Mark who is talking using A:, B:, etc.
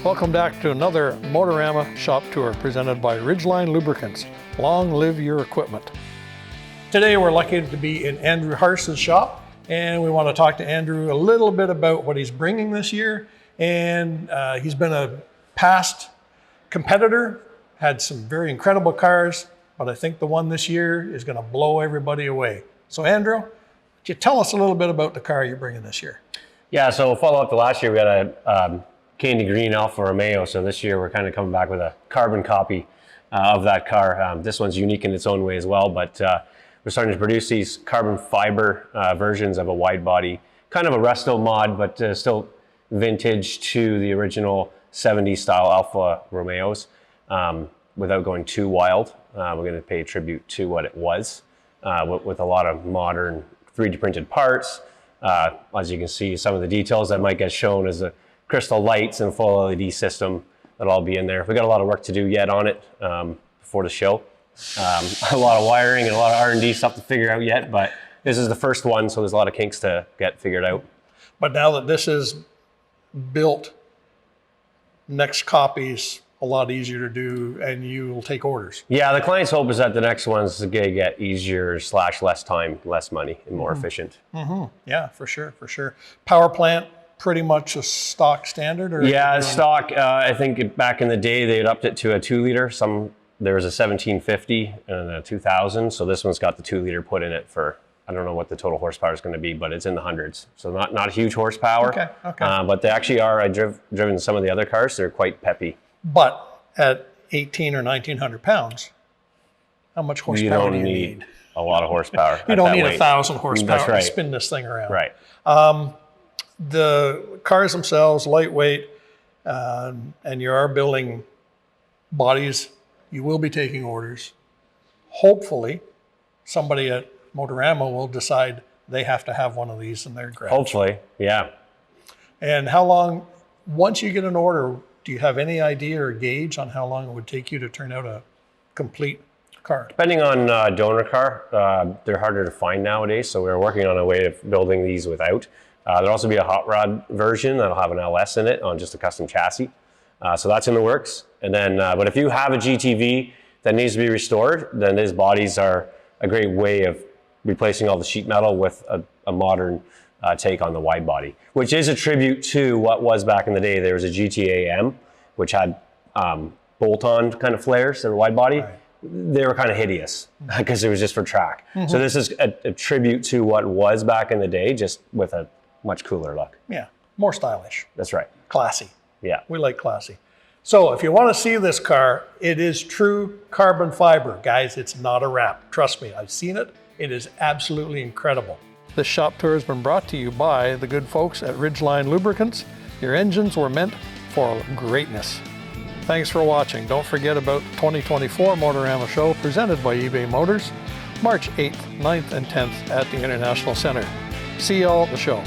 A: Welcome back to another Motorama shop tour presented by Ridgeline Lubricants. Long live your equipment. Today we're lucky to be in Andrew Harse's shop, and we want to talk to Andrew a little bit about what he's bringing this year. And he's been a past competitor, had some very incredible cars, but I think the one this year is going to blow everybody away. So Andrew, could you tell us a little bit about the car you're bringing this year?
B: Yeah, so follow up to last year, we had a candy green Alfa Romeo. So this year we're kind of coming back with a carbon copy of that car. This one's unique in its own way as well, but we're starting to produce these carbon fiber versions of a wide body, kind of a resto-mod, but still vintage to the original 70s style Alfa Romeos without going too wild. We're going to pay tribute to what it was with a lot of modern 3D printed parts. As you can see, some of the details that might get shown is the crystal lights and full LED system that'll all be in there. We got a lot of work to do yet on it before the show. A lot of wiring and a lot of R&D stuff to figure out yet, but this is the first one, so there's a lot of kinks to get figured out. But
A: now that this is built, next copy's a lot easier to do, and you will take orders.
B: Yeah, the client's hope is that the next one's going to get easier / less time, less money, and more efficient.
A: Yeah, for sure, for sure. Power plant, pretty much a stock standard? Or
B: yeah, stock. I think back in the day they had upped it to a 2-liter. There was a 1750 and a 2000, so this one's got the 2-liter put in it for, I don't know what the total horsepower is going to be, but it's in the hundreds. So not a huge horsepower.
A: Okay.
B: But they actually are. I've driven some of the other cars. They're quite peppy.
A: But at 1,800 or 1,900 pounds, how much horsepower do you need?
B: A lot of horsepower.
A: You don't need 1,000 horsepower
B: That's right.
A: to spin this thing around.
B: Right.
A: The cars themselves, lightweight, and you are building bodies. You will be taking orders. Hopefully, somebody at Motorama will decide they have to have one of these in their garage.
B: Hopefully, yeah.
A: And how long, once you get an order, do you have any idea or gauge on how long it would take you to turn out a complete car?
B: Depending on donor car, they're harder to find nowadays, so we're working on a way of building these without. There'll also be a hot rod version that'll have an LS in it on just a custom chassis. So that's in the works. And then, but if you have a GTV that needs to be restored, then these bodies are a great way of replacing all the sheet metal with a modern take on the wide body, which is a tribute to what was back in the day. There was a GTA-M, which had bolt-on kind of flares that were wide body. Right. They were kind of hideous because it was just for track. So this is a tribute to what was back in the day, just with a much cooler look.
A: Yeah, more stylish.
B: That's right.
A: Classy.
B: Yeah.
A: We like classy. So if you want to see this car, it is true carbon fiber. Guys, it's not a wrap. Trust me, I've seen it. It is absolutely incredible. This shop tour has been brought to you by the good folks at Ridgeline Lubricants. Your engines were meant for greatness. Thanks for watching. Don't forget about 2024 Motorama Show presented by eBay Motors, March 8th, 9th, and 10th at the International Center. See you all at the show.